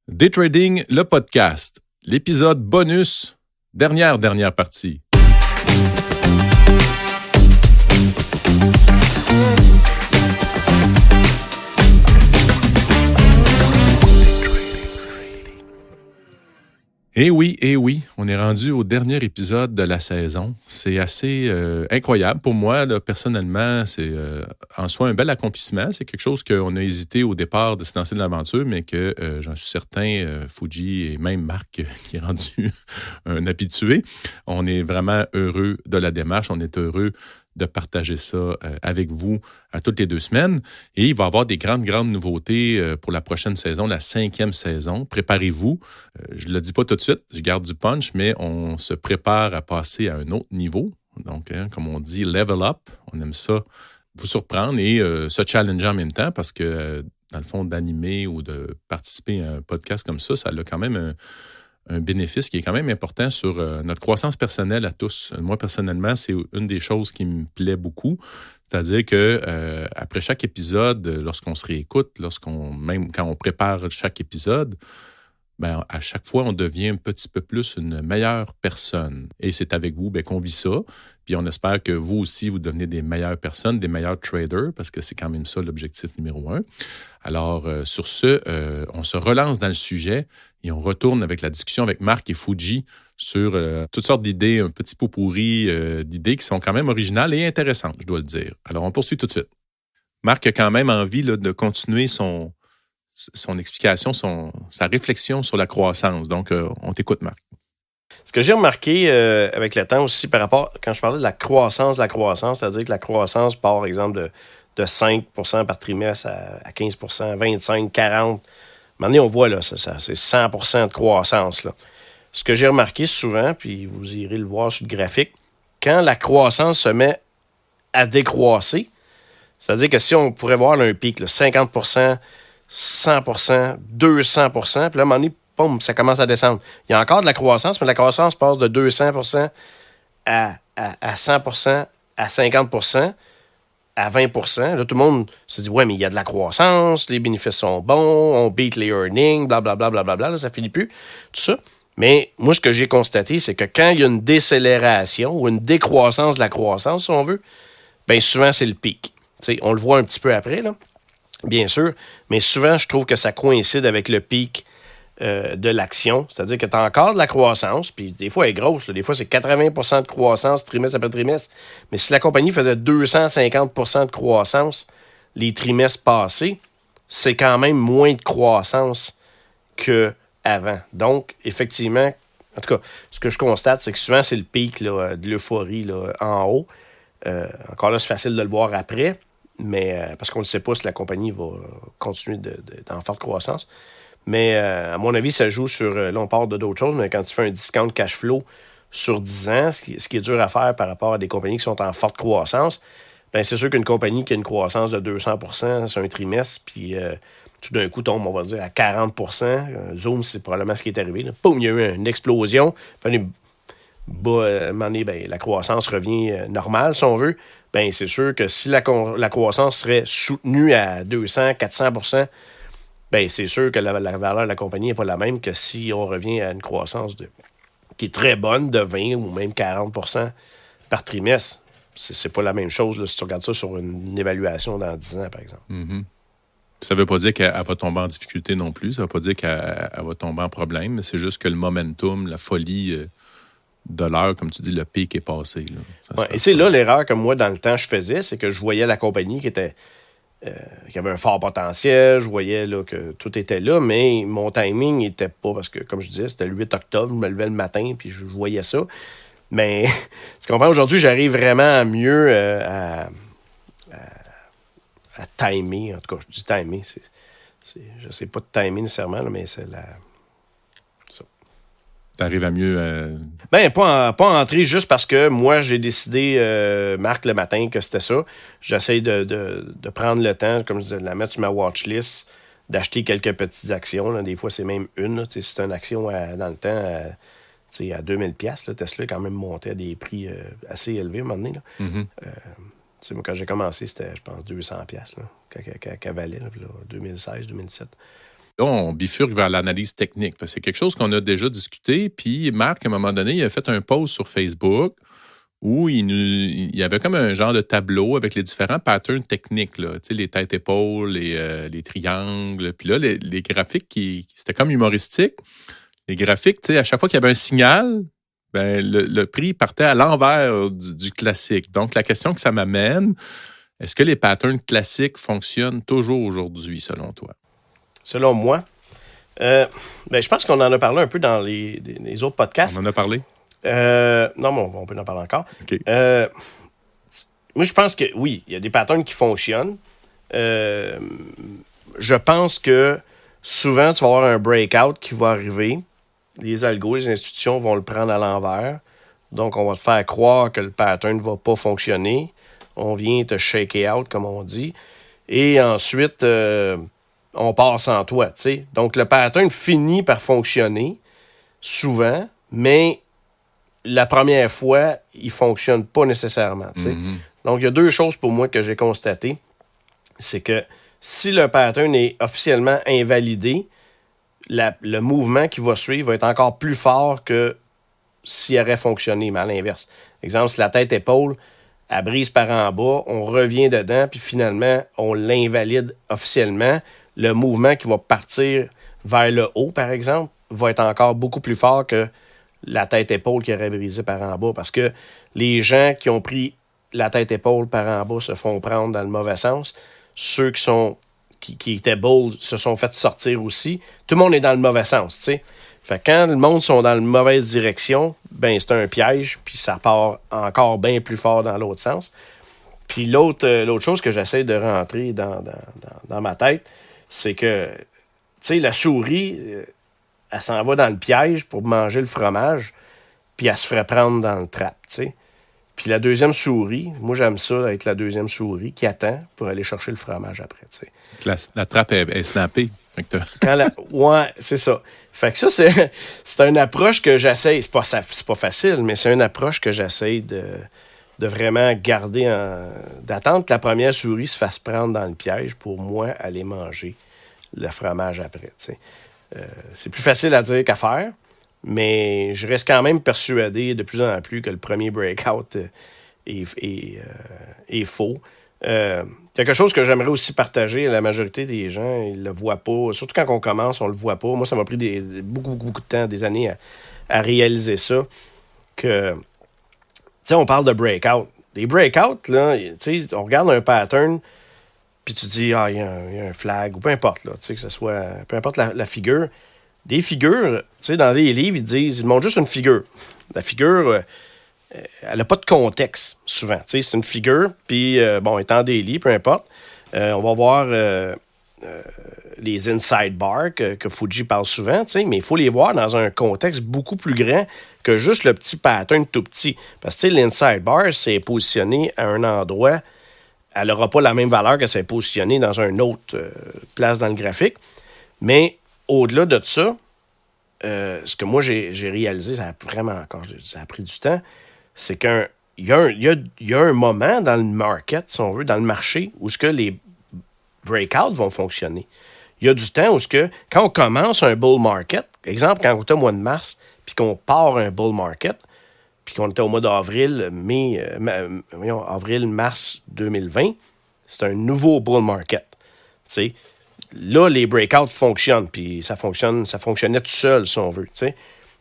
Day Trading, le podcast, l'épisode bonus, dernière partie. Eh oui, on est rendu au dernier épisode de la saison. C'est assez incroyable pour moi, là, personnellement. C'est en soi un bel accomplissement. C'est quelque chose qu'on a hésité au départ de se lancer de l'aventure, mais que j'en suis certain, Fuji et même Marc, qui est rendu un habitué, on est vraiment heureux de la démarche. On est heureux de partager ça avec vous à toutes les 2 semaines. Et il va y avoir des grandes nouveautés pour la prochaine saison, la 5e saison. Préparez-vous. Je ne le dis pas tout de suite, je garde du punch, mais on se prépare à passer à un autre niveau. Donc, comme on dit, level up. On aime ça vous surprendre et se challenger en même temps parce que, dans le fond, d'animer ou de participer à un podcast comme ça a quand même un bénéfice qui est quand même important sur notre croissance personnelle à tous. Moi, personnellement, c'est une des choses qui me plaît beaucoup. C'est-à-dire que après chaque épisode, lorsqu'on se réécoute, même quand on prépare chaque épisode, ben, à chaque fois, on devient un petit peu plus une meilleure personne. Et c'est avec vous qu'on vit ça. Puis on espère que vous aussi, vous devenez des meilleures personnes, des meilleurs traders, parce que c'est quand même ça l'objectif numéro 1. Alors, sur ce, on se relance dans le sujet et on retourne avec la discussion avec Marc et Fuji sur toutes sortes d'idées, un petit pot pourri d'idées qui sont quand même originales et intéressantes, je dois le dire. Alors, on poursuit tout de suite. Marc a quand même envie là, de continuer son explication, sa réflexion sur la croissance. Donc, on t'écoute, Marc. Ce que j'ai remarqué avec le temps aussi par rapport, quand je parlais de la croissance, c'est-à-dire que la croissance part, par exemple, de 5% par trimestre à 15%, 25%, 40%. Maintenant, on voit, là, c'est 100% de croissance. Là. Ce que j'ai remarqué souvent, puis vous irez le voir sur le graphique, quand la croissance se met à décroisser, c'est-à-dire que si on pourrait voir là, un pic, là, 50%, 100%, 200%, puis là, à un moment donné, boum, ça commence à descendre. Il y a encore de la croissance, mais la croissance passe de 200% à 100%, à 50%, à 20%. Là, tout le monde se dit, ouais, mais il y a de la croissance, les bénéfices sont bons, on beat les earnings, blablabla, là, ça finit plus, tout ça. Mais moi, ce que j'ai constaté, c'est que quand il y a une décélération ou une décroissance de la croissance, si on veut, bien souvent, c'est le pic. T'sais, on le voit un petit peu après, là, bien sûr, mais souvent, je trouve que ça coïncide avec le pic de l'action. C'est-à-dire que tu as encore de la croissance, puis des fois, elle est grosse. Là. Des fois, c'est 80% de croissance trimestre après trimestre. Mais si la compagnie faisait 250% de croissance les trimestres passés, c'est quand même moins de croissance qu'avant. Donc, effectivement, en tout cas, ce que je constate, c'est que souvent, c'est le pic là, de l'euphorie là, en haut. Encore là, c'est facile de le voir après, mais parce qu'on ne sait pas si la compagnie va continuer en forte croissance. Mais à mon avis, ça joue sur... Là, on part de d'autres choses, mais quand tu fais un discount cash flow sur 10 ans, ce qui est dur à faire par rapport à des compagnies qui sont en forte croissance, bien, c'est sûr qu'une compagnie qui a une croissance de 200% sur un trimestre, puis tout d'un coup tombe, on va dire, à 40%. Zoom, c'est probablement ce qui est arrivé. Là. Boum, il y a eu une explosion. Puis, à un moment donné, ben, la croissance revient normale, si on veut. Bien, c'est sûr que si la croissance serait soutenue à 200, 400%, bien, c'est sûr que la valeur de la compagnie n'est pas la même que si on revient à une croissance qui est très bonne, de 20 ou même 40% par trimestre. C'est pas la même chose là, si tu regardes ça sur une évaluation dans 10 ans, par exemple. Mm-hmm. Ça ne veut pas dire qu'elle va tomber en difficulté non plus. Ça ne veut pas dire qu'elle va tomber en problème. C'est juste que le momentum, la folie de l'heure, comme tu dis, le pic est passé. Là. Ouais, et c'est là l'erreur que moi, dans le temps, je faisais, c'est que je voyais la compagnie qui avait un fort potentiel, je voyais là, que tout était là, mais mon timing n'était pas, parce que, comme je disais, c'était le 8 octobre, je me levais le matin, puis je voyais ça. Mais, tu comprends, aujourd'hui, j'arrive vraiment mieux à timer. En tout cas, je dis timer, je sais pas de timer nécessairement, là, mais c'est la... T'arrives à mieux... Ben, pas entrer juste parce que moi, j'ai décidé, Marc, le matin, que c'était ça. J'essaie de prendre le temps, comme je disais, de la mettre sur ma watchlist, d'acheter quelques petites actions. Là. Des fois, c'est même une. Là, c'est une action dans le temps à 2000 $. Tesla est quand même monté à des prix assez élevés à un moment donné. Là. Mm-hmm. Moi, quand j'ai commencé, c'était, je pense, 200 $, qu'elle valait, là, 2016, 2017. Là, on bifurque vers l'analyse technique. Parce que c'est quelque chose qu'on a déjà discuté. Puis Marc, à un moment donné, il a fait un post sur Facebook où il y avait comme un genre de tableau avec les différents patterns techniques, là, les têtes-épaules, les triangles. Puis là, les graphiques, c'était comme humoristique. Les graphiques, à chaque fois qu'il y avait un signal, ben, le prix partait à l'envers du classique. Donc, la question que ça m'amène, est-ce que les patterns classiques fonctionnent toujours aujourd'hui, selon toi? Selon moi, ben, je pense qu'on en a parlé un peu dans les autres podcasts. On en a parlé? Non, mais on peut en parler encore. Okay. Moi, je pense que oui, il y a des patterns qui fonctionnent. Je pense que souvent, tu vas avoir un breakout qui va arriver. Les algos, les institutions vont le prendre à l'envers. Donc, on va te faire croire que le pattern ne va pas fonctionner. On vient te shaker out, comme on dit. Et ensuite, on part sans toi. T'sais. Donc, le pattern finit par fonctionner souvent, mais la première fois, il ne fonctionne pas nécessairement. Mm-hmm. Donc, il y a deux choses pour moi que j'ai constatées. C'est que si le pattern est officiellement invalidé, le mouvement qui va suivre va être encore plus fort que s'il aurait fonctionné, mais à l'inverse. Exemple, si la tête-épaule, elle brise par en bas, on revient dedans, puis finalement, on l'invalide officiellement. Le mouvement qui va partir vers le haut, par exemple, va être encore beaucoup plus fort que la tête-épaule qui aurait brisé par en bas. Parce que les gens qui ont pris la tête-épaule par en bas se font prendre dans le mauvais sens. Ceux qui étaient bold se sont fait sortir aussi. Tout le monde est dans le mauvais sens, tu sais. Fait que quand le monde sont dans la mauvaise direction, ben c'est un piège, puis ça part encore bien plus fort dans l'autre sens. Puis l'autre chose que j'essaie de rentrer dans ma tête, c'est que, tu sais, la souris, elle s'en va dans le piège pour manger le fromage, puis elle se ferait prendre dans le trap, tu sais. Puis la deuxième souris, moi j'aime ça être la deuxième souris qui attend pour aller chercher le fromage après, tu sais. La trappe est snappée. Ouais, c'est ça. Fait que ça, c'est une approche que j'essaie. C'est pas facile, mais c'est une approche que j'essaie de vraiment garder d'attendre que la première souris se fasse prendre dans le piège pour moi aller manger le fromage après. T'sais. C'est plus facile à dire qu'à faire, mais je reste quand même persuadé de plus en plus que le premier breakout est faux. Quelque chose que j'aimerais aussi partager, la majorité des gens, ils le voient pas. Surtout quand on commence, on le voit pas. Moi, ça m'a pris beaucoup de temps, des années à réaliser ça. Que, tu sais, on parle de breakout. Des breakouts, là, tu sais, on regarde un pattern, puis tu dis, il y a un flag, ou peu importe, là, tu sais, que ce soit, peu importe la figure. Des figures, tu sais, dans les livres, ils montrent juste une figure. La figure, elle n'a pas de contexte, souvent. Tu sais, c'est une figure, puis, étant daily, peu importe, on va voir les inside bars que Fuji parle souvent, tu sais, mais il faut les voir dans un contexte beaucoup plus grand que juste le petit pattern tout petit. Parce que, tu sais, l'inside bar, c'est positionné à un endroit, elle n'aura pas la même valeur que c'est positionné dans une autre place dans le graphique. Mais au-delà de ça, ce que moi j'ai réalisé, ça a pris du temps, c'est qu'il y a un moment dans le market, si on veut, dans le marché, où ce que les breakouts vont fonctionner. Il y a du temps où quand on commence un bull market, exemple, quand on était au mois de mars, puis qu'on part un bull market, puis qu'on était au mois d'avril, avril-mars 2020, c'est un nouveau bull market. Tu sais, là, les breakouts fonctionnent, puis ça fonctionnait tout seul, si on veut, tu sais.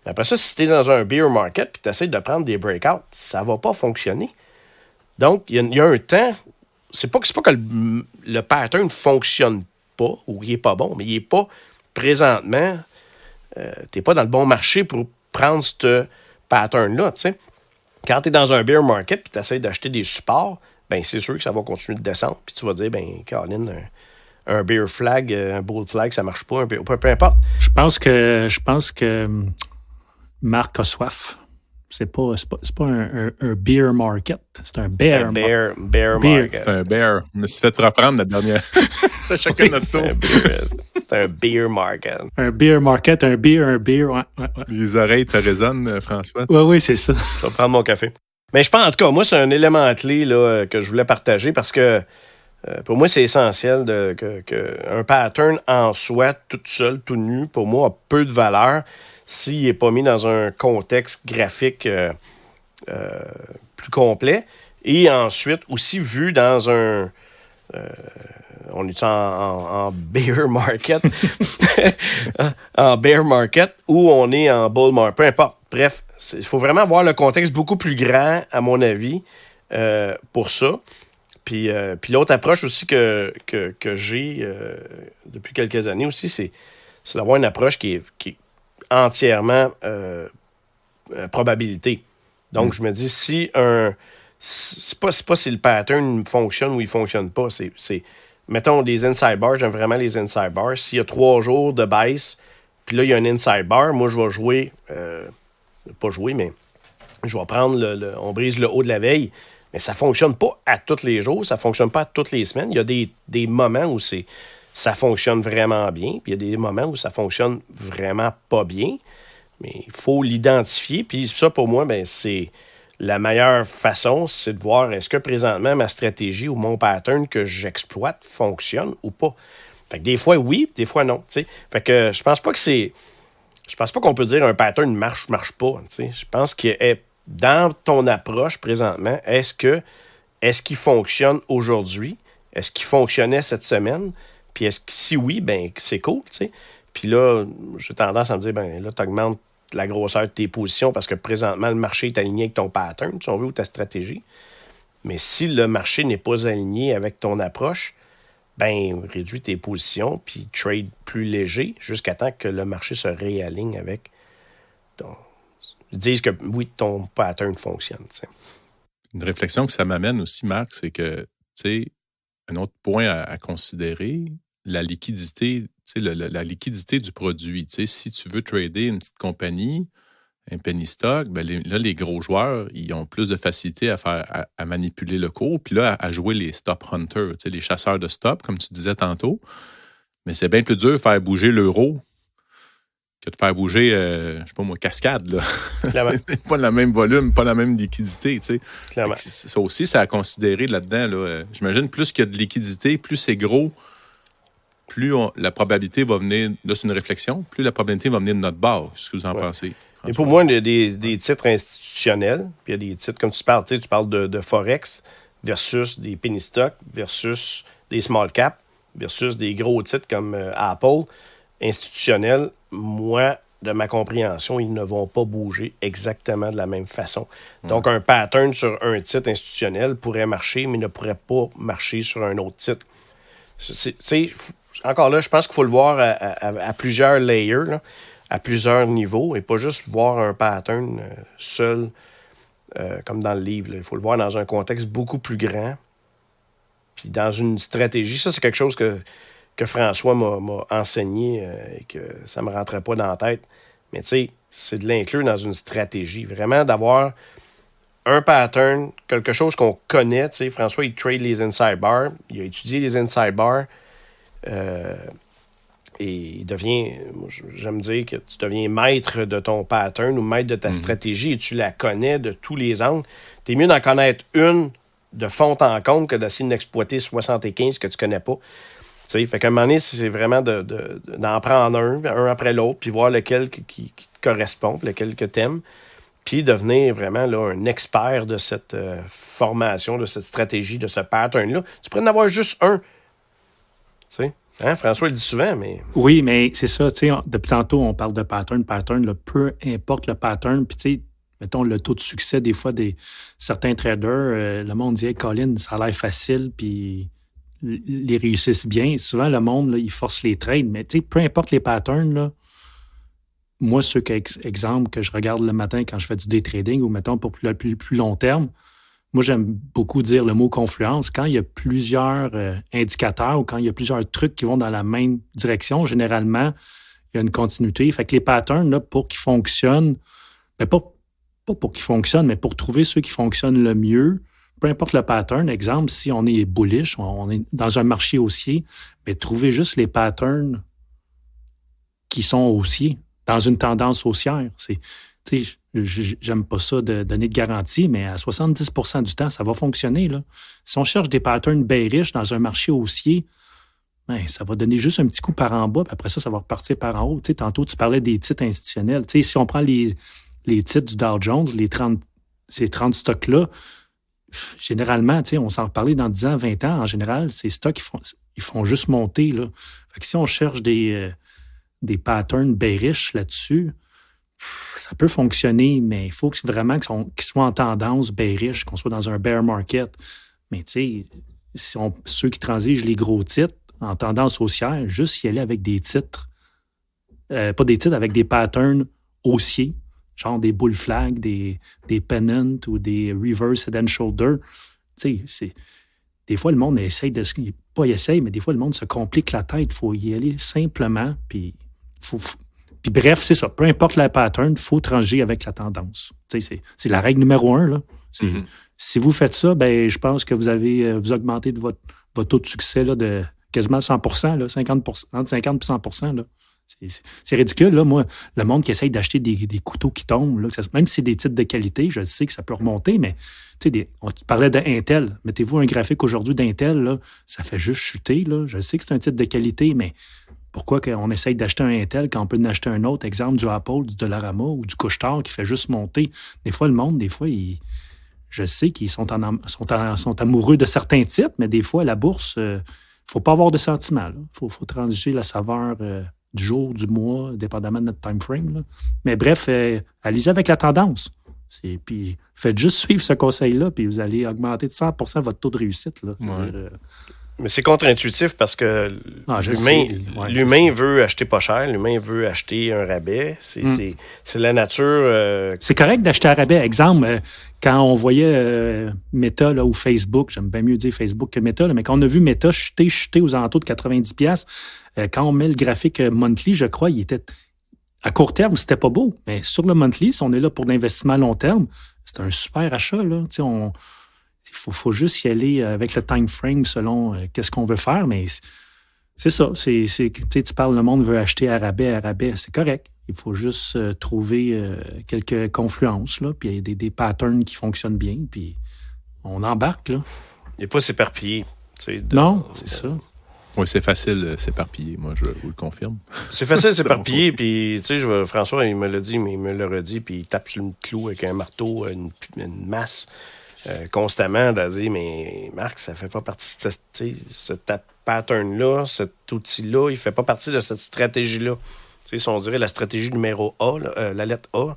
Après ça, si tu es dans un bear market puis tu essaies de prendre des breakouts, ça va pas fonctionner. Donc, il y a un temps, c'est pas que le pattern ne fonctionne pas ou qu'il n'est pas bon, mais il n'est pas présentement, tu n'es pas dans le bon marché pour prendre ce pattern-là, tu sais. Quand tu es dans un bear market puis tu essaies d'acheter des supports, ben c'est sûr que ça va continuer de descendre, puis tu vas dire, ben Colin, un bear flag, un bull flag, ça marche pas, peu importe. Je pense que Marc a soif. C'est pas un beer market, c'est un bear market. C'est un bear. Je me suis fait reprendre la dernière. C'est chacun notre tour. C'est un beer market. Un beer market, un beer, ouais. Les oreilles te résonnent, François? Oui, c'est ça. Je vais prendre mon café. Mais je pense, en tout cas, moi, c'est un élément clé là, que je voulais partager parce que Pour moi, c'est essentiel un pattern en soi, tout seul, tout nu, pour moi, a peu de valeur s'il n'est pas mis dans un contexte graphique plus complet. Et ensuite, aussi vu dans un... on est en bear market? En bear market ou on est en bull market? Peu importe. Bref, il faut vraiment voir le contexte beaucoup plus grand, à mon avis, pour ça. Puis l'autre approche aussi que j'ai depuis quelques années aussi, c'est d'avoir une approche qui est entièrement probabilité. Donc, je me dis, si c'est pas si le pattern fonctionne ou il fonctionne pas, c'est mettons, des inside bars, j'aime vraiment les inside bars. S'il y a 3 jours de baisse, puis là, il y a un inside bar, moi, je vais jouer, pas jouer, mais je vais prendre on brise le haut de la veille. Mais ça ne fonctionne pas à tous les jours, ça ne fonctionne pas à toutes les semaines. Il y a des moments où ça fonctionne vraiment bien, puis il y a des moments où ça fonctionne vraiment pas bien. Mais il faut l'identifier, puis ça, pour moi, ben, c'est la meilleure façon, c'est de voir est-ce que présentement ma stratégie ou mon pattern que j'exploite fonctionne ou pas. Fait que des fois, oui, des fois, non. T'sais. Fait que je pense pas qu'on peut dire un pattern marche pas. T'sais. Je pense que dans ton approche présentement, est-ce qu'il fonctionne aujourd'hui? Est-ce qu'il fonctionnait cette semaine? Puis si oui, ben c'est cool, tu sais. Puis là, j'ai tendance à me dire, ben là, tu augmentes la grosseur de tes positions parce que présentement, le marché est aligné avec ton pattern, si on veut, ou ta stratégie. Mais si le marché n'est pas aligné avec ton approche, ben réduis tes positions puis trade plus léger jusqu'à temps que le marché se réaligne avec ils disent que oui, ton pattern fonctionne. T'sais. Une réflexion que ça m'amène aussi, Marc, c'est que, tu sais, un autre point à considérer, la liquidité, la liquidité du produit. Tu sais, si tu veux trader une petite compagnie, un penny stock, ben les gros joueurs, ils ont plus de facilité à manipuler le cours, puis là, à jouer les stop hunters, tu sais, les chasseurs de stop, comme tu disais tantôt. Mais c'est bien plus dur de faire bouger l'euro que de faire bouger, je sais pas moi, Cascade, là. Pas le même volume, pas la même liquidité, tu sais. Ça aussi, c'est à considérer là-dedans, là. J'imagine, plus qu'il y a de liquidité, plus c'est gros, plus la probabilité va venir, là, c'est une réflexion, plus la probabilité va venir de notre bord. Qu'est-ce que vous en pensez? Et pour moi, il y a des titres institutionnels, puis il y a des titres, comme tu parles de Forex versus des penny stocks, versus des small caps, versus des gros titres comme Apple, institutionnels. Moi, de ma compréhension, ils ne vont pas bouger exactement de la même façon. Donc, un pattern sur un titre institutionnel pourrait marcher, mais ne pourrait pas marcher sur un autre titre. Encore là, je pense qu'il faut le voir à plusieurs layers, là, à plusieurs niveaux, et pas juste voir un pattern seul, comme dans le livre. Là. Il faut le voir dans un contexte beaucoup plus grand, puis dans une stratégie. Ça, c'est quelque chose que François m'a enseigné et que ça ne me rentrait pas dans la tête. Mais tu sais, c'est de l'inclure dans une stratégie. Vraiment d'avoir un pattern, quelque chose qu'on connaît. Tu sais, François, il trade les inside bars. Il a étudié les inside bars. Et il devient, j'aime dire que tu deviens maître de ton pattern ou maître de ta stratégie et tu la connais de tous les angles. Tu es mieux d'en connaître une de fond en comble que d'essayer d'exploiter 75 que tu connais pas. T'sais, fait qu'à un moment donné, c'est vraiment d'en prendre un après l'autre, puis voir lequel qui correspond, lequel que t'aimes, puis devenir vraiment là, un expert de cette formation, de cette stratégie, de ce pattern-là. Tu pourrais en avoir juste un. T'sais? Hein, François le dit souvent, mais... Oui, mais c'est ça. Depuis tantôt, on parle de pattern, là, peu importe le pattern, puis tu sais, mettons le taux de succès des fois des certains traders, le monde dit hey, « Colin, ça a l'air facile, puis... » les réussissent bien. Souvent, le monde, là, il force les trades, mais peu importe les patterns, là, moi, exemple que je regarde le matin quand je fais du day trading ou, mettons, pour le plus long terme, moi, j'aime beaucoup dire le mot confluence. Quand il y a plusieurs indicateurs ou quand il y a plusieurs trucs qui vont dans la même direction, généralement, il y a une continuité. Fait que les patterns, là, pour qu'ils fonctionnent, mais pas pour qu'ils fonctionnent, mais pour trouver ceux qui fonctionnent le mieux, peu importe le pattern, exemple, si on est bullish, on est dans un marché haussier, mais trouvez juste les patterns qui sont haussiers, dans une tendance haussière. J'aime pas ça de donner de garantie, mais à 70% du temps, ça va fonctionner. Là. Si on cherche des patterns bearish dans un marché haussier, ben, ça va donner juste un petit coup par en bas, puis après ça va repartir par en haut. Tantôt, tu parlais des titres institutionnels. Si on prend les titres du Dow Jones, ces 30 stocks-là, généralement, on s'en reparlait dans 10 ans, 20 ans, en général, ces stocks, ils font juste monter. Là. Fait que si on cherche des patterns bearish là-dessus, ça peut fonctionner, mais il faut vraiment qu'ils soient en tendance bearish, qu'on soit dans un bear market. Mais ceux qui transigent les gros titres en tendance haussière, juste y aller avec des titres, pas des titres, avec des patterns haussiers, genre des bull flags, des pennants ou des reverse head and shoulder. Des fois, le monde essaye mais des fois, le monde se complique la tête. Il faut y aller simplement, puis bref, c'est ça. Peu importe la pattern, il faut trancher avec la tendance. C'est la règle numéro 1. Là. Si vous faites ça, ben, je pense que vous augmentez de votre taux de succès là, de quasiment 100%, là, 50%, entre 50 et 100%. Là. C'est ridicule. Là. Moi, le monde qui essaye d'acheter des couteaux qui tombent, là, même si c'est des titres de qualité, je sais que ça peut remonter, mais on parlait d'Intel. Mettez-vous un graphique aujourd'hui d'Intel, là, ça fait juste chuter. Là. Je sais que c'est un titre de qualité, mais pourquoi on essaye d'acheter un Intel quand on peut en acheter un autre, exemple du Apple, du Dollarama ou du Couche-Tard qui fait juste monter? Des fois, le monde, je sais qu'ils sont amoureux de certains titres, mais des fois, la bourse, il ne faut pas avoir de sentiment. Il faut transiger la saveur du jour, du mois, dépendamment de notre time frame. Là. Mais bref, allez-y avec la tendance. Puis faites juste suivre ce conseil-là, puis vous allez augmenter de 100% votre taux de réussite. Là. Ouais. Mais c'est contre-intuitif parce que l'humain veut acheter pas cher, l'humain veut acheter un rabais. C'est la nature. C'est correct d'acheter un rabais. Exemple, quand on voyait Meta là, ou Facebook, j'aime bien mieux dire Facebook que Meta, là, mais quand on a vu Meta chuter aux alentours de 90$, quand on met le graphique monthly, je crois, il était à court terme, c'était pas beau. Mais sur le monthly, si on est là pour l'investissement à long terme, c'est un super achat. Là. Il faut juste y aller avec le time frame selon qu'est-ce qu'on veut faire, mais c'est ça. Tu parles, le monde veut acheter à rabais, c'est correct. Il faut juste trouver quelques confluences, là, puis il y a des patterns qui fonctionnent bien, puis on embarque. Là. Il n'est pas s'éparpiller. Non, c'est ça. Oui, c'est facile de s'éparpiller, moi, je vous le confirme. C'est facile de s'éparpiller, puis François, il me l'a dit, mais il me l'a redit, puis il tape sur le clou avec un marteau, une masse. Constamment de dire, mais Marc, ça fait pas partie de ce pattern-là, cet outil-là, il fait pas partie de cette stratégie-là. Si on dirait la stratégie numéro A, là, la lettre A,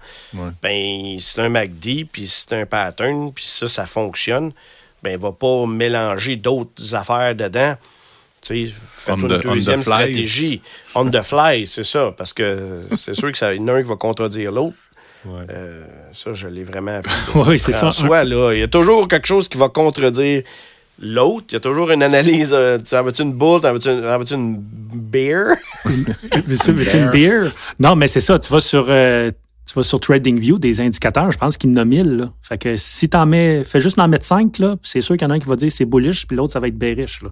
ben c'est un MACD, puis c'est un pattern, puis ça fonctionne, ben il va pas mélanger d'autres affaires dedans. Faites une deuxième stratégie. On the fly, c'est ça, parce que c'est sûr qu'il y en a un qui va contredire l'autre. Ouais. Ça, je l'ai vraiment appris. Oui, c'est ça. Là, il y a toujours quelque chose qui va contredire l'autre. Il y a toujours une analyse. En veux-tu une bull? En veux-tu une beer? Veux-tu une beer? Non, mais c'est ça. Tu vas sur TradingView, des indicateurs, je pense qu'il y en a 1000. Là. Fait que si fais juste en mettre 5, là, c'est sûr qu'il y en a un qui va dire c'est bullish, puis l'autre, ça va être bearish.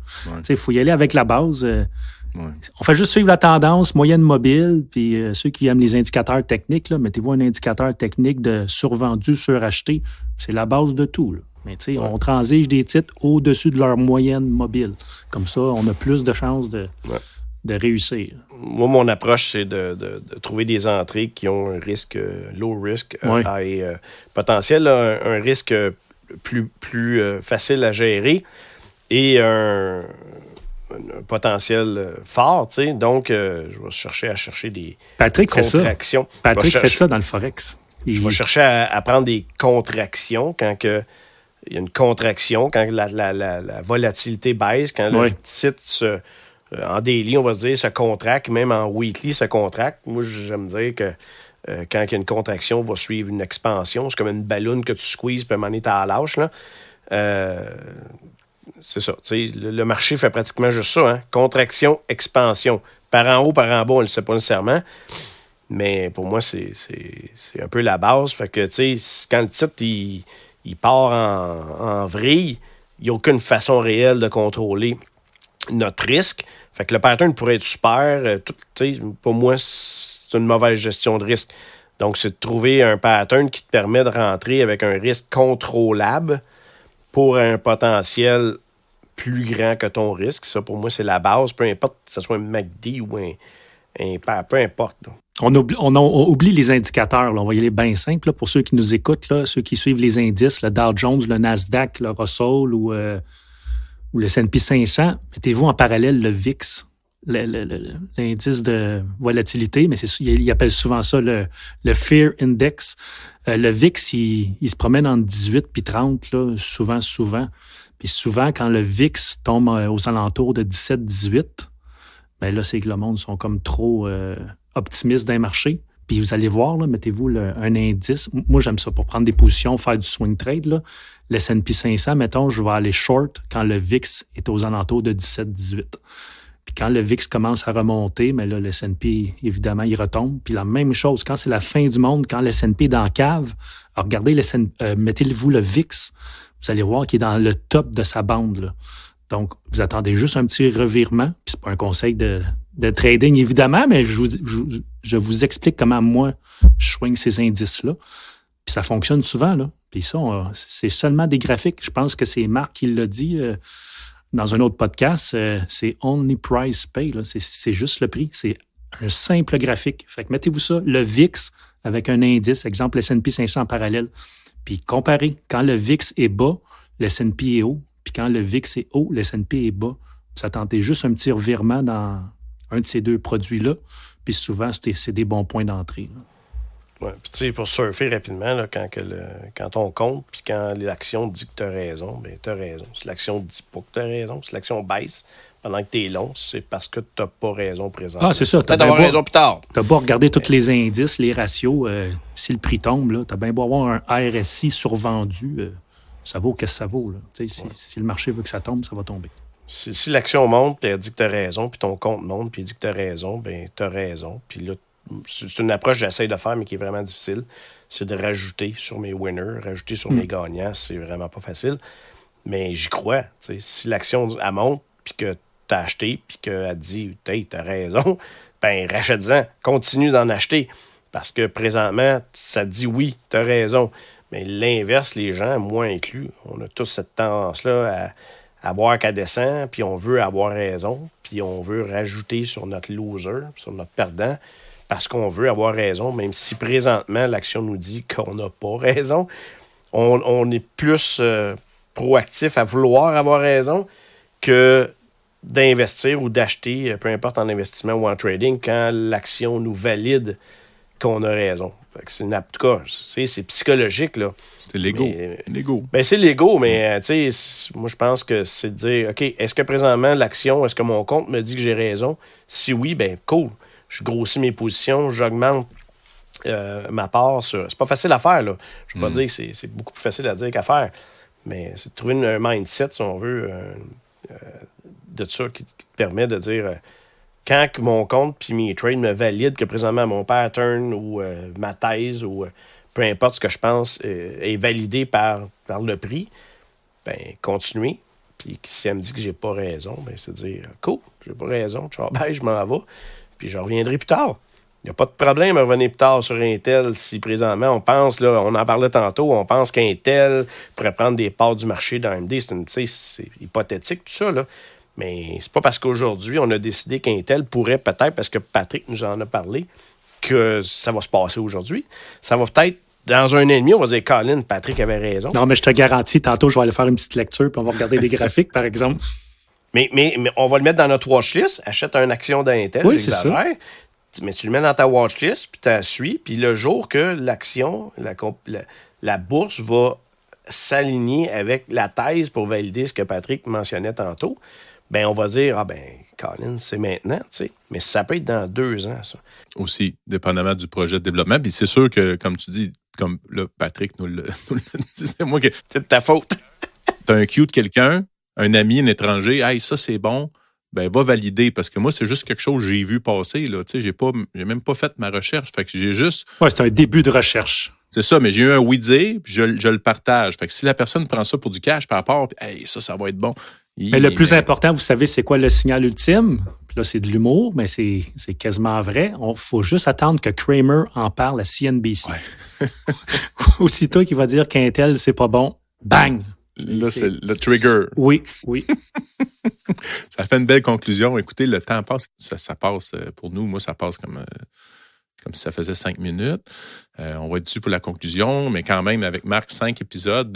Il faut y aller avec la base. On fait juste suivre la tendance moyenne mobile, puis ceux qui aiment les indicateurs techniques, là, mettez-vous un indicateur technique de survendu, suracheté. C'est la base de tout. Là. Mais on transige des titres au-dessus de leur moyenne mobile. Comme ça, on a plus de chances de réussir. Moi, mon approche, c'est de trouver des entrées qui ont un risque low risk, high potentiel, un risque plus facile à gérer et un potentiel fort, tu sais. Donc, je vais chercher des contractions. Patrick fait ça dans le Forex. Je vais chercher à prendre des contractions quand il y a une contraction, quand la volatilité baisse, quand le titre en daily, on va se dire, se contracte, même en weekly, se contracte. Moi, j'aime dire que quand il y a une contraction, va suivre une expansion. C'est comme une balloune que tu squeezes, puis à un moment donné, t'as à lâche, là. C'est ça. Le marché fait pratiquement juste ça. Hein? Contraction, expansion. Par en haut, par en bas, on ne le sait pas nécessairement. Mais pour moi, c'est un peu la base. Fait que, quand le titre il part en vrille, il n'y a aucune façon réelle de contrôler notre risque. Fait que le pattern pourrait être super. Pour moi, c'est une mauvaise gestion de risque. Donc, c'est de trouver un pattern qui te permet de rentrer avec un risque contrôlable pour un potentiel plus grand que ton risque. Ça, pour moi, c'est la base. Peu importe que ce soit un MACD ou peu importe. Là. On oublie les indicateurs. Là. On va y aller bien simple. Là, pour ceux qui nous écoutent, là, ceux qui suivent les indices, le Dow Jones, le Nasdaq, le Russell ou le S&P 500, mettez-vous en parallèle le VIX, l'indice de volatilité, mais ils appellent souvent ça le Fear Index. Le VIX, il se promène entre 18 et 30, là, souvent. Puis souvent, quand le VIX tombe aux alentours de 17-18, bien là, c'est que le monde sont comme trop optimistes d'un marché. Puis vous allez voir, là, mettez-vous un indice. Moi, j'aime ça pour prendre des positions, faire du swing trade. Là. Le S&P 500, mettons, je vais aller short quand le VIX est aux alentours de 17-18. Puis quand le VIX commence à remonter, mais là, le S&P, évidemment, il retombe. Puis la même chose, quand c'est la fin du monde, quand le S&P est dans la cave, alors regardez, mettez-vous le VIX, vous allez voir qu'il est dans le top de sa bande. Là. Donc, vous attendez juste un petit revirement. Puis c'est pas un conseil de trading, évidemment, mais je vous explique comment moi, je swing ces indices-là. Puis ça fonctionne souvent, là. Puis ça, c'est seulement des graphiques. Je pense que c'est Marc qui l'a dit dans un autre podcast. C'est only price pay, là. C'est juste le prix. C'est un simple graphique. Fait que mettez-vous ça, le VIX avec un indice, exemple le S&P 500 en parallèle. Puis comparez. Quand le VIX est bas, le S&P est haut. Puis quand le VIX est haut, le S&P est bas. Vous attendez juste un petit revirement dans un de ces deux produits-là. Puis souvent, c'est des bons points d'entrée. Oui, puis tu sais, pour surfer rapidement, là, quand on compte, puis quand l'action dit que tu as raison, bien, tu as raison. Si l'action dit pas que tu as raison, si l'action baisse pendant que tu es long, c'est parce que tu n'as pas raison présentement. Ah, c'est ça. Peut-être avoir raison plus tard. Tu as beau regarder tous les indices, les ratios. Si le prix tombe, tu as bien beau avoir un RSI survendu. Ça vaut qu'est-ce que ça vaut. Là. Si le marché veut que ça tombe, ça va tomber. Si l'action monte, puis elle dit que tu as raison, puis ton compte monte, puis il dit que tu as raison, bien, tu as raison. Puis là, c'est une approche que j'essaie de faire, mais qui est vraiment difficile. C'est de rajouter sur mes winners, rajouter sur mes gagnants. C'est vraiment pas facile. Mais j'y crois. T'sais. Si l'action elle monte, puis que tu as acheté, puis qu'elle dit « Hey, tu as raison », ben rachète-en. Continue d'en acheter. Parce que présentement, ça dit « Oui, tu as raison ». Mais l'inverse, les gens, moi inclus, on a tous cette tendance-là à voir qu'elle descend, puis on veut avoir raison, puis on veut rajouter sur notre loser, sur notre perdant, parce qu'on veut avoir raison, même si présentement, l'action nous dit qu'on n'a pas raison. On est plus proactif à vouloir avoir raison que d'investir ou d'acheter, peu importe en investissement ou en trading, quand l'action nous valide qu'on a raison. En tout cas, c'est psychologique, là. C'est l'ego. Ben, c'est l'ego, mais moi, je pense que c'est de dire, OK, est-ce que présentement, l'action, est-ce que mon compte me dit que j'ai raison? Si oui, ben cool. Je grossis mes positions, j'augmente ma part sur... C'est pas facile à faire, là. Je veux pas dire que c'est beaucoup plus facile à dire qu'à faire, mais c'est de trouver un mindset, si on veut, de ça qui te permet de dire... quand mon compte puis mes trades me valident que présentement mon pattern ou ma thèse ou peu importe ce que je pense est validé par le prix, ben continuez. Puis si elle me dit que j'ai pas raison, ben c'est de dire cool, j'ai pas raison, ciao, bye, je m'en vais, puis je reviendrai plus tard. Il n'y a pas de problème à revenir plus tard sur Intel si présentement on pense, là, on en parlait tantôt, on pense qu'Intel pourrait prendre des parts du marché d'AMD. C'est hypothétique tout ça, là. Mais c'est pas parce qu'aujourd'hui, on a décidé qu'Intel pourrait peut-être, parce que Patrick nous en a parlé, que ça va se passer aujourd'hui. Ça va peut-être, dans un an et demi, on va dire, Colin, Patrick avait raison. Non, mais je te garantis, tantôt, je vais aller faire une petite lecture, puis on va regarder des graphiques, par exemple. Mais on va le mettre dans notre watchlist. Achète une action d'Intel, oui, j'exagère. Mais tu le mets dans ta watchlist, puis tu la suis, puis le jour que l'action, la bourse va s'aligner avec la thèse pour valider ce que Patrick mentionnait tantôt, ben on va dire, Colin, c'est maintenant, tu sais. Mais ça peut être dans 2 ans, ça. Aussi, dépendamment du projet de développement. Puis c'est sûr que, comme tu dis, comme là, Patrick nous le dit, c'est moi qui... C'est de ta faute. T'as un cue de quelqu'un, un ami, un étranger, « Hey, ça, c'est bon », ben va valider. Parce que moi, c'est juste quelque chose que j'ai vu passer, là. Tu sais, j'ai même pas fait ma recherche. Fait que j'ai juste... Ouais, c'est un début de recherche. C'est ça, mais j'ai eu un oui-dire, puis je le partage. Fait que si la personne prend ça pour du cash par rapport, puis hey, ça va être bon. Mais le plus important, vous savez, c'est quoi le signal ultime? là, c'est de l'humour, mais c'est quasiment vrai. Il faut juste attendre que Kramer en parle à CNBC. Ouais. Aussitôt qu'il va dire qu'Intel, c'est pas bon, bang! Là, c'est le trigger. Oui. Ça fait une belle conclusion. Écoutez, le temps passe. Ça passe pour nous. Moi, ça passe comme si ça faisait 5 minutes. On va être dessus pour la conclusion, mais quand même, avec Marc, 5 épisodes,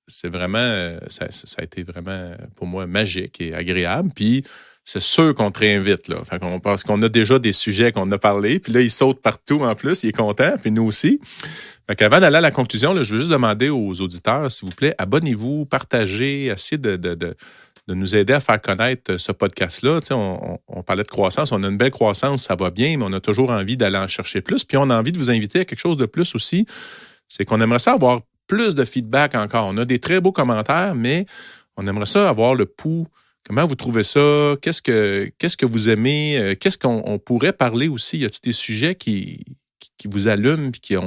c'est vraiment... ça a été vraiment, pour moi, magique et agréable. Puis, c'est sûr qu'on te réinvite, là. Fait qu'on pense qu'on a déjà des sujets qu'on a parlé. Puis là, il saute partout en plus. Il est content. Puis nous aussi. Fait qu'avant d'aller à la conclusion, là, je veux juste demander aux auditeurs, s'il vous plaît, abonnez-vous, partagez, essayez de nous aider à faire connaître ce podcast-là. Tu sais, on parlait de croissance. On a une belle croissance, ça va bien, mais on a toujours envie d'aller en chercher plus. Puis on a envie de vous inviter à quelque chose de plus aussi. C'est qu'on aimerait ça avoir plus de feedback encore. On a des très beaux commentaires, mais on aimerait ça avoir le pouls. Comment vous trouvez ça? Qu'est-ce que vous aimez? Qu'est-ce qu'on pourrait parler aussi? Y a-t-il des sujets qui vous allument et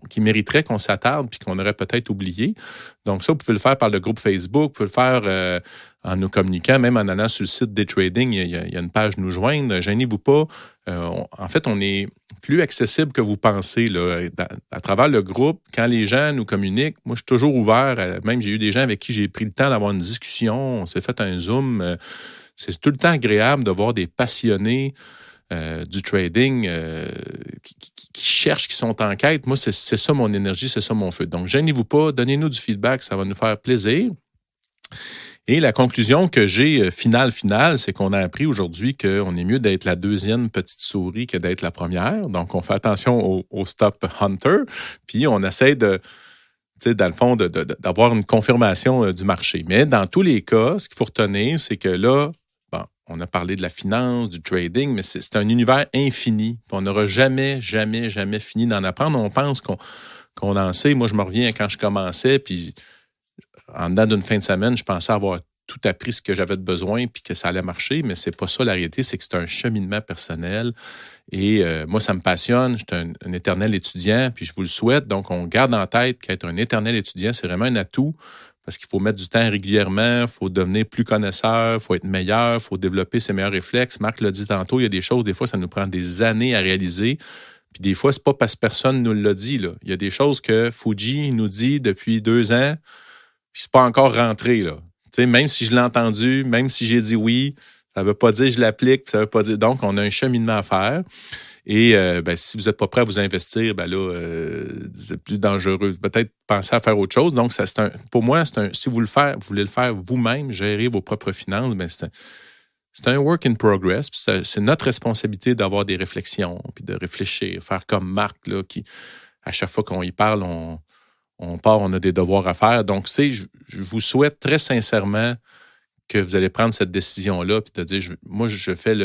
qui mériteraient qu'on s'attarde puis qu'on aurait peut-être oublié? Donc ça, vous pouvez le faire par le groupe Facebook, vous pouvez le faire en nous communiquant, même en allant sur le site Daytrading, il y a une page Nous joindre. Gênez-vous pas. En fait, on est plus accessible que vous pensez là, à travers le groupe. Quand les gens nous communiquent, moi, je suis toujours ouvert. Même, j'ai eu des gens avec qui j'ai pris le temps d'avoir une discussion. On s'est fait un Zoom. C'est tout le temps agréable de voir des passionnés du trading qui cherchent, qui sont en quête. Moi, c'est ça mon énergie, c'est ça mon feu. Donc, gênez-vous pas, donnez-nous du feedback, ça va nous faire plaisir. Et la conclusion que j'ai finale, c'est qu'on a appris aujourd'hui qu'on est mieux d'être la deuxième petite souris que d'être la première. Donc, on fait attention au stop hunter, puis on essaie dans le fond, d'avoir une confirmation du marché. Mais dans tous les cas, ce qu'il faut retenir, c'est que là, on a parlé de la finance, du trading, mais c'est un univers infini. On n'aura jamais fini d'en apprendre. On pense qu'on en sait. Moi, je me reviens quand je commençais, puis en dedans d'une fin de semaine, je pensais avoir tout appris ce que j'avais de besoin puis que ça allait marcher, mais c'est pas ça la réalité. C'est que c'est un cheminement personnel. Et moi, ça me passionne. Je suis un éternel étudiant, puis je vous le souhaite. Donc, on garde en tête qu'être un éternel étudiant, c'est vraiment un atout. Parce qu'il faut mettre du temps régulièrement, il faut devenir plus connaisseur, il faut être meilleur, il faut développer ses meilleurs réflexes. Marc l'a dit tantôt, il y a des choses, des fois, ça nous prend des années à réaliser. Puis des fois, c'est pas parce que personne nous l'a dit, là. Il y a des choses que Fuji nous dit depuis 2 ans, puis c'est pas encore rentré, là. Tu sais, même si je l'ai entendu, même si j'ai dit oui, ça veut pas dire que je l'applique, ça veut pas dire... Donc, on a un cheminement à faire. Et si vous n'êtes pas prêt à vous investir, c'est plus dangereux. Peut-être penser à faire autre chose. Donc, pour moi, si vous voulez le faire vous-même, gérer vos propres finances, c'est un work in progress. Puis c'est notre responsabilité d'avoir des réflexions, puis de réfléchir, faire comme Marc, là, qui, à chaque fois qu'on y parle, on a des devoirs à faire. Donc, je vous souhaite très sincèrement que vous allez prendre cette décision-là, puis de dire, moi, je fais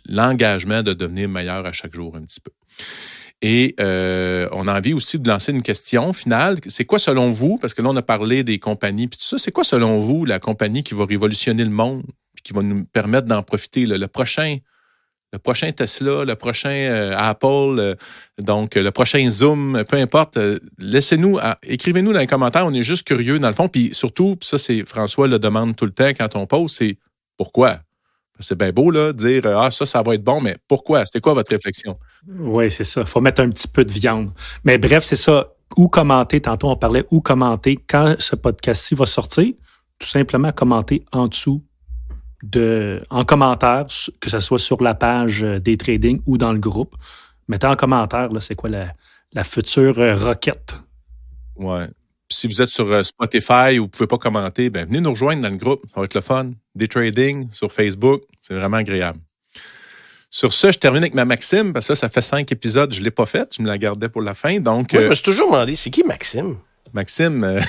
l'engagement de devenir meilleur à chaque jour un petit peu. Et on a envie aussi de lancer une question finale. C'est quoi selon vous, parce que là, on a parlé des compagnies puis tout ça, c'est quoi selon vous la compagnie qui va révolutionner le monde puis qui va nous permettre d'en profiter? Le prochain Tesla, le prochain Apple, donc le prochain Zoom, peu importe, écrivez-nous dans les commentaires, on est juste curieux dans le fond. Puis surtout, ça c'est François le demande tout le temps quand on pose, c'est pourquoi? C'est bien beau, là, de dire « ça va être bon », mais pourquoi? C'était quoi votre réflexion? Oui, c'est ça. Il faut mettre un petit peu de viande. Mais bref, c'est ça. Où commenter, tantôt on parlait où commenter. Quand ce podcast-ci va sortir, tout simplement commenter en dessous, en commentaire, que ce soit sur la page Daytrading ou dans le groupe. Mettez en commentaire, là, c'est quoi la future requête. Ouais. Si vous êtes sur Spotify ou vous ne pouvez pas commenter, venez nous rejoindre dans le groupe. Ça va être le fun. Daytrading sur Facebook, c'est vraiment agréable. Sur ce, je termine avec ma Maxime, parce que ça fait 5 épisodes, je ne l'ai pas faite. Je me la gardais pour la fin. Donc, moi, je me suis toujours demandé, c'est qui Maxime? Maxime...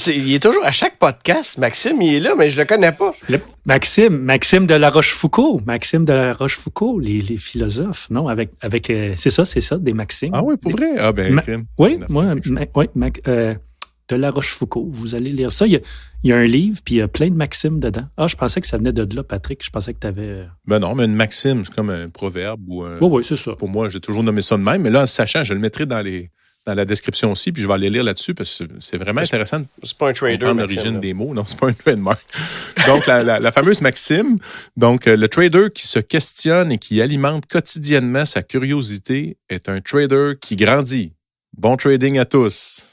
il est toujours à chaque podcast. Maxime, il est là, mais je le connais pas. Maxime de la Rochefoucauld. Maxime de la Rochefoucauld, les philosophes, non? Avec c'est ça, des Maximes. Ah oui, pour vrai? Ah oui, moi, de la Rochefoucauld. Vous allez lire ça. Il y a un livre, puis il y a plein de maximes dedans. Ah, je pensais que ça venait de là, Patrick. Je pensais que tu avais... non, mais une maxime, c'est comme un proverbe ou un... Oui, c'est ça. Pour moi, j'ai toujours nommé ça de même, mais là, en sachant, je le mettrai dans les dans la description aussi, puis je vais aller lire là-dessus parce que c'est vraiment intéressant de C'est pas un trader. comprendre l'origine des mots. Non, c'est pas un trademark. Donc, la fameuse maxime, donc le trader qui se questionne et qui alimente quotidiennement sa curiosité est un trader qui grandit. Bon trading à tous.